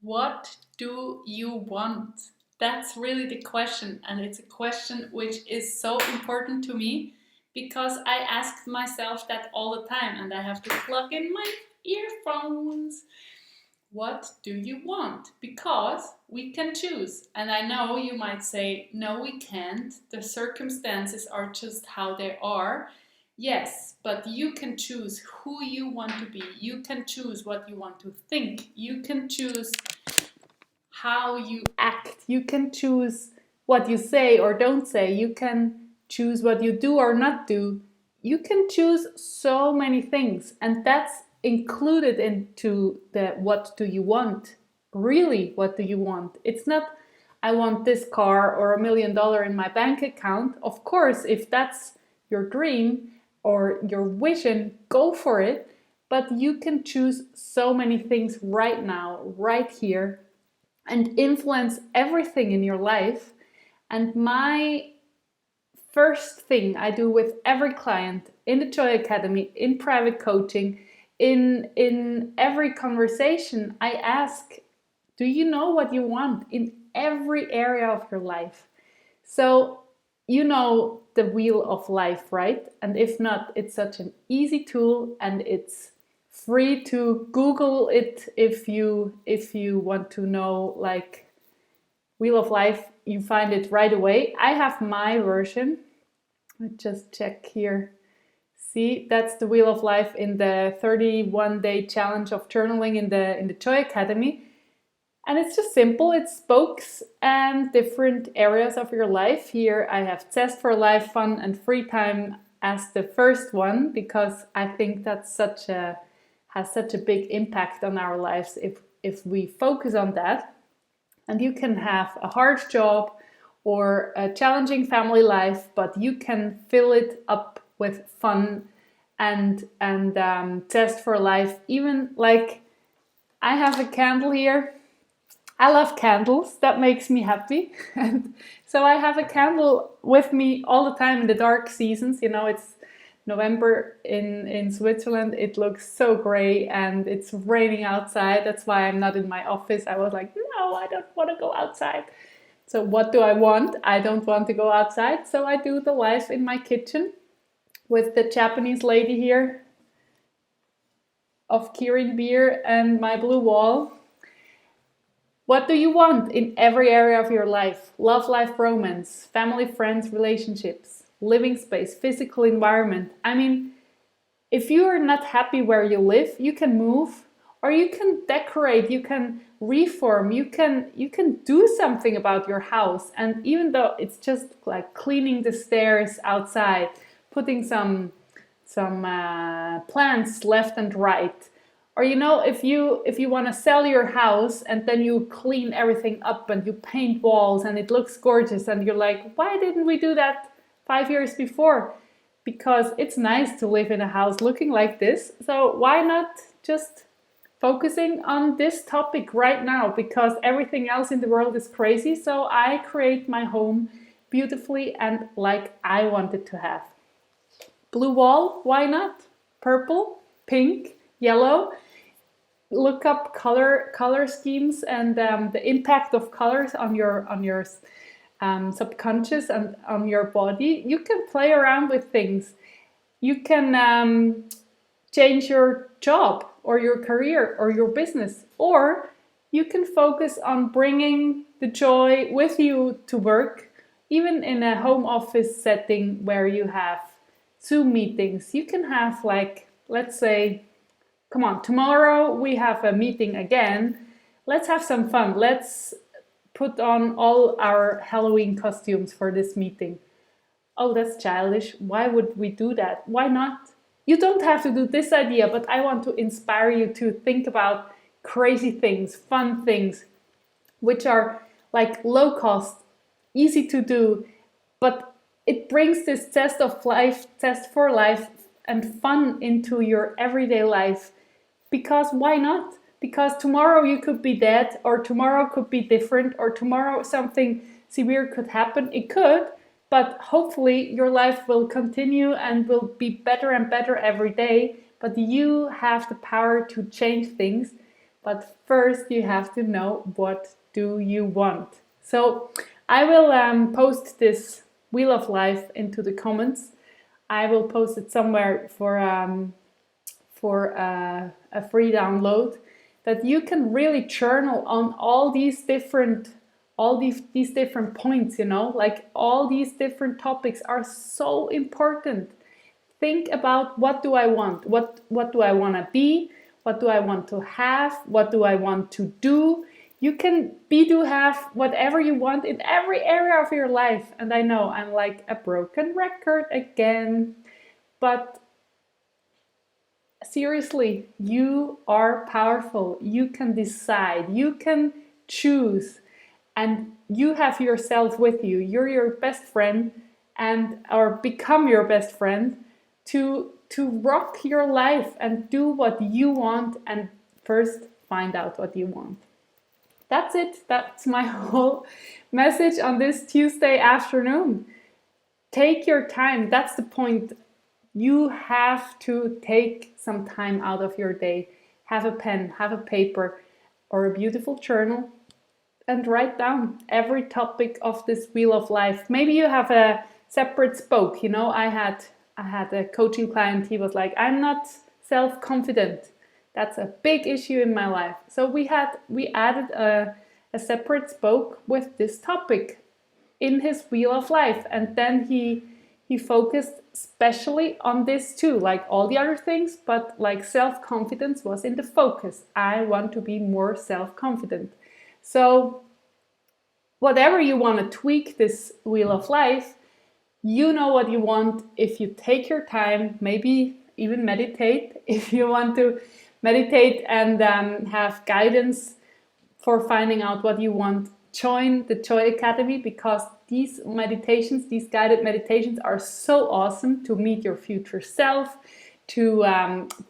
What do you want? That's really the question, and it's a question which is so important to me because I ask myself that all the time, and I have to plug in my earphones. What do you want? Because we can choose. And I know you might say, no, we can't. The circumstances are just how they are. Yes, but you can choose who you want to be. You can choose what you want to think. You can choose how you act. You can choose what you say or don't say. You can choose what you do or not do. You can choose so many things, and that's included into the what do you want. Really, what do you want? It's not I want this car or $1 million in my bank account. Of course, if that's your dream or your vision, go for it. But you can choose so many things right now, right here, and influence everything in your life. And my first thing I do with every client in the Joy Academy, in private coaching, in every conversation, I ask, do you know what you want in every area of your life? So you know the wheel of life, right? And if not, it's such an easy tool, and it's free to Google it if you want to know, like, wheel of life. You find it right away. I have my version. I just check here. See, that's the wheel of life in the 31-day challenge of journaling in the Joy Academy. And it's just simple. It's spokes and different areas of your life. Here I have zest for life, fun, and free time as the first one, because I think that's has such a big impact on our lives if we focus on that. And you can have a hard job or a challenging family life, but you can fill it up with fun and zest for life. Even like I have a candle here. I love candles. That makes me happy. And so I have a candle with me all the time in the dark seasons. You know, it's November in Switzerland. It looks so gray and it's raining outside. That's why I'm not in my office. I was like, no, I don't want to go outside. So what do I want? I don't want to go outside. So I do the life in my kitchen with the Japanese lady here of Kirin beer and my blue wall. What do you want in every area of your life? Love life, romance, family, friends, relationships, living space, physical environment. I mean, if you are not happy where you live, you can move, or you can decorate, you can reform, you can do something about your house. And even though it's just like cleaning the stairs outside, putting some plants left and right, or if you want to sell your house and then you clean everything up and you paint walls and it looks gorgeous, and you're like, why didn't we do that 5 years before? Because it's nice to live in a house looking like this. So why not just focusing on this topic right now? Because everything else in the world is crazy. So I create my home beautifully and like I want it to have. Blue wall, why not? Purple, pink, yellow. Look up color schemes and the impact of colors on your subconscious and on your body. You can play around with things. You can change your job or your career or your business, or you can focus on bringing the joy with you to work, even in a home office setting where you have Zoom meetings. You can have, like, let's say, come on, tomorrow we have a meeting again. Let's have some fun. Let's put on all our Halloween costumes for this meeting. Oh, that's childish. Why would we do that? Why not? You don't have to do this idea, but I want to inspire you to think about crazy things, fun things, which are like low cost, easy to do, but it brings this test for life and fun into your everyday life. Because why not? Because tomorrow you could be dead, or tomorrow could be different, or tomorrow something severe could happen. It could, but hopefully your life will continue and will be better and better every day. But you have the power to change things But first you have to know, what do you want? So I will post this Wheel of Life into the comments. I will post it somewhere for a free download, that you can really journal on all these different points, like all these different topics are so important. Think about, what do I want? What do I want to be? What do I want to have? What do I want to do? You can have whatever you want in every area of your life. And I know I'm like a broken record again, but seriously, you are powerful. You can decide, you can choose, and you have yourself with you. You're your best friend, or become your best friend, to rock your life and do what you want, and first find out what you want. That's it. That's my whole message on this Tuesday afternoon. Take your time. That's the point. You have to take some time out of your day. Have a pen, have a paper, or a beautiful journal, and write down every topic of this Wheel of Life. Maybe you have a separate spoke. I had a coaching client. He was like, I'm not self-confident. That's a big issue in my life. So we added a separate spoke with this topic in his Wheel of Life, and then he focused especially on this too, like all the other things, but like self-confidence was in the focus. I want to be more self-confident. So whatever you want to tweak this Wheel of Life, you know what you want if you take your time, maybe even meditate. If you want to meditate and have guidance for finding out what you want, join the Joy Academy, because these guided meditations are so awesome to meet your future self, to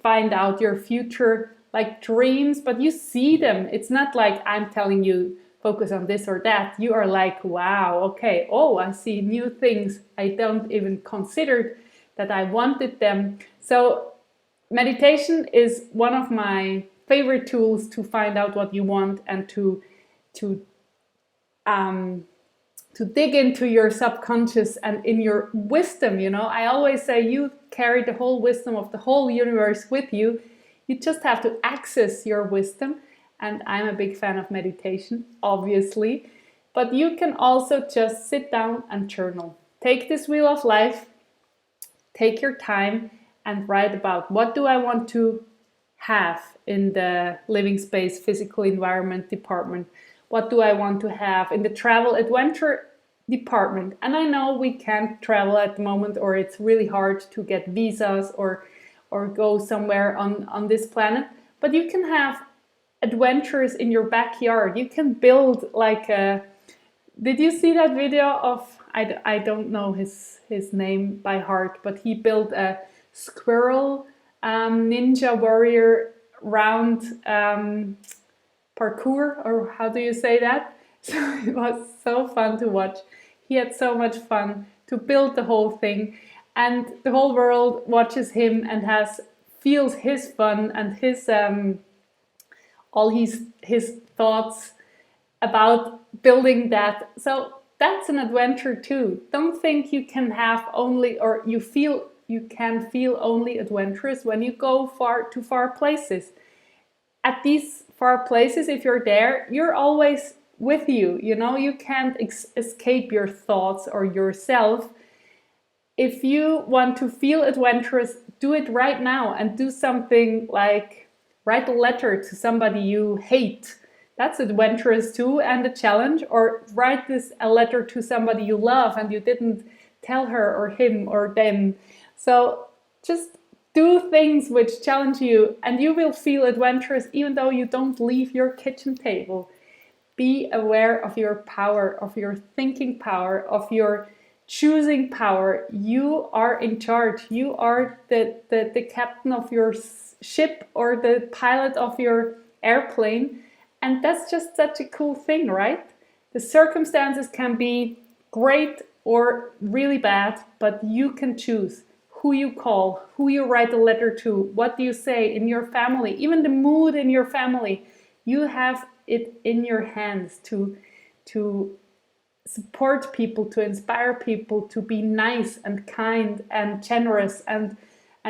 find out your future like dreams, but you see them. It's not like I'm telling you focus on this or that. You are like, wow, okay, oh, I see new things I don't even consider that I wanted them. So meditation is one of my favorite tools to find out what you want, and to dig into your subconscious and in your wisdom. I always say you carry the whole wisdom of the whole universe with you. You just have to access your wisdom. And I'm a big fan of meditation, obviously. But you can also just sit down and journal. Take this Wheel of Life, take your time, and write about, what do I want to have in the living space, physical environment department? What do I want to have in the travel adventure department? And I know we can't travel at the moment, or it's really hard to get visas or go somewhere on this planet. But you can have adventures in your backyard. You can build like a... Did you see that video of... I don't know his name by heart, but he built a squirrel ninja warrior round parkour, or how do you say that? So it was so fun to watch. He had so much fun to build the whole thing, and the whole world watches him and feels his fun and his all his thoughts about building that. So that's an adventure too. Don't think you can have only, or you can feel only adventurous when you go to far places. At these far places, if you're there, you're always with you. You can't escape your thoughts or yourself. If you want to feel adventurous, do it right now, and do something like write a letter to somebody you hate. That's adventurous too, and a challenge. Or write a letter to somebody you love and you didn't tell her or him or them. So just do things which challenge you, and you will feel adventurous even though you don't leave your kitchen table. Be aware of your power, of your thinking power, of your choosing power. You are in charge. You are the captain of your ship, or the pilot of your airplane. And that's just such a cool thing, right? The circumstances can be great or really bad, but you can choose who you call, who you write a letter to, what do you say in your family, even the mood in your family. You have it in your hands to support people, to inspire people, to be nice and kind and generous and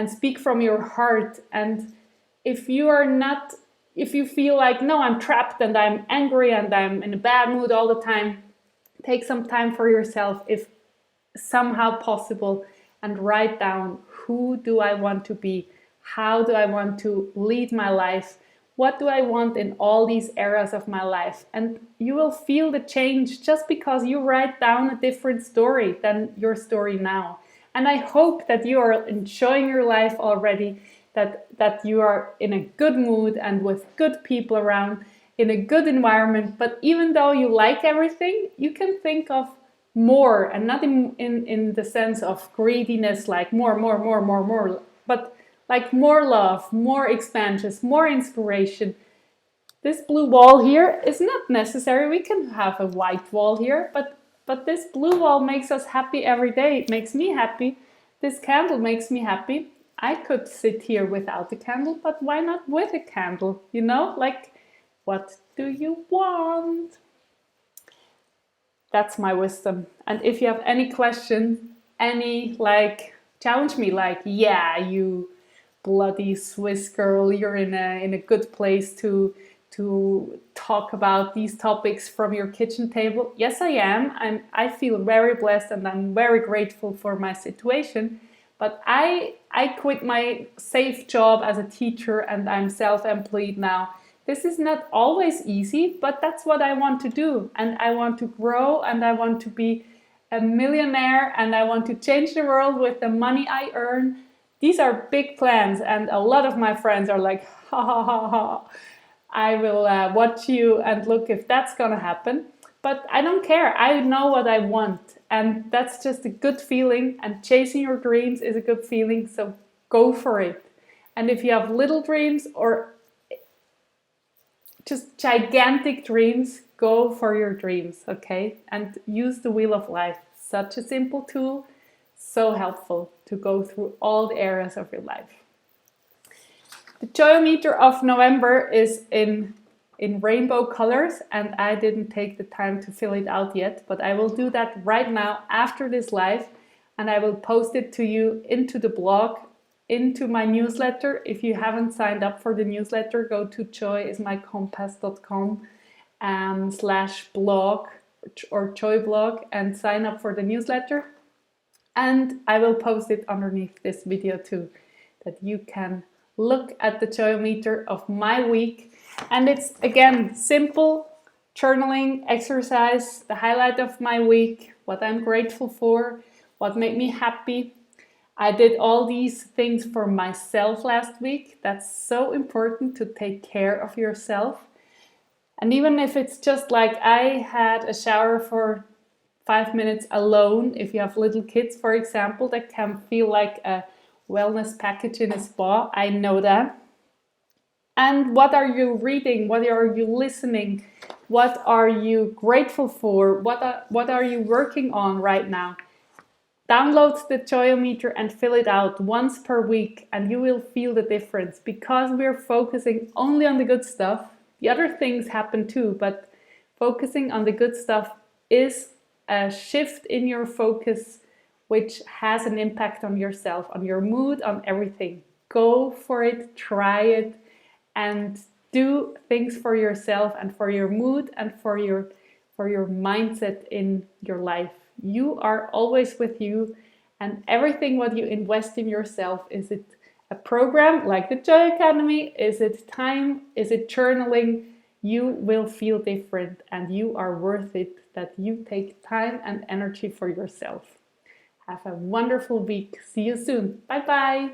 speak from your heart. And if you are not, if you feel like, no, I'm trapped and I'm angry and I'm in a bad mood all the time, take some time for yourself, if somehow possible, and write down, who do I want to be? How do I want to lead my life? What do I want in all these areas of my life? And you will feel the change just because you write down a different story than your story now. And I hope that you are enjoying your life already, that you are in a good mood and with good people around, in a good environment. But even though you like everything, you can think of more, and not in the sense of greediness, like more, but like more love, more expansions, more inspiration. This blue wall here is not necessary. We can have a white wall here, but this blue wall makes us happy every day. It makes me happy. This candle makes me happy. I could sit here without the candle, but why not with a candle? You know, like, what do you want? That's my wisdom. And if you have any questions, any, like, challenge me, like, yeah, you bloody Swiss girl, you're in a good place to talk about these topics from your kitchen table. Yes, I am. I feel very blessed and I'm very grateful for my situation. But I quit my safe job as a teacher and I'm self-employed now. This is not always easy, but that's what I want to do. And I want to grow and I want to be a millionaire and I want to change the world with the money I earn. These are big plans, and a lot of my friends are like, ha ha ha ha, I will watch you and look if that's gonna happen. But I don't care, I know what I want, and that's just a good feeling, and chasing your dreams is a good feeling, so go for it. And if you have little dreams or just gigantic dreams, go for your dreams, okay? And use the Wheel of Life, such a simple tool, so helpful to go through all the areas of your life. The Joyometer of November is in rainbow colors, and I didn't take the time to fill it out yet, but I will do that right now after this live, and I will post it to you into the blog, into my newsletter. If you haven't signed up for the newsletter, go to joyismycompass.com/blog or joyblog and sign up for the newsletter. And I will post it underneath this video too, that you can look at the Joyometer of my week. And it's, again, simple journaling exercise, the highlight of my week, what I'm grateful for, what made me happy. I did all these things for myself last week. That's so important, to take care of yourself. And even if it's just like I had a shower for 5 minutes alone, if you have little kids, for example, that can feel like a wellness package in a spa. I know that. And what are you reading? What are you listening? What are you grateful for? What are you working on right now? Download the Joyometer and fill it out once per week, and you will feel the difference, because we're focusing only on the good stuff. The other things happen too, but focusing on the good stuff is a shift in your focus, which has an impact on yourself, on your mood, on everything. Go for it, try it, and do things for yourself and for your mood and for your mindset in your life. You are always with you, and everything what you invest in yourself, is it a program like the Joy Academy? Is it time? Is it journaling? You will feel different, and you are worth it, that you take time and energy for yourself. Have a wonderful week. See you soon. Bye bye.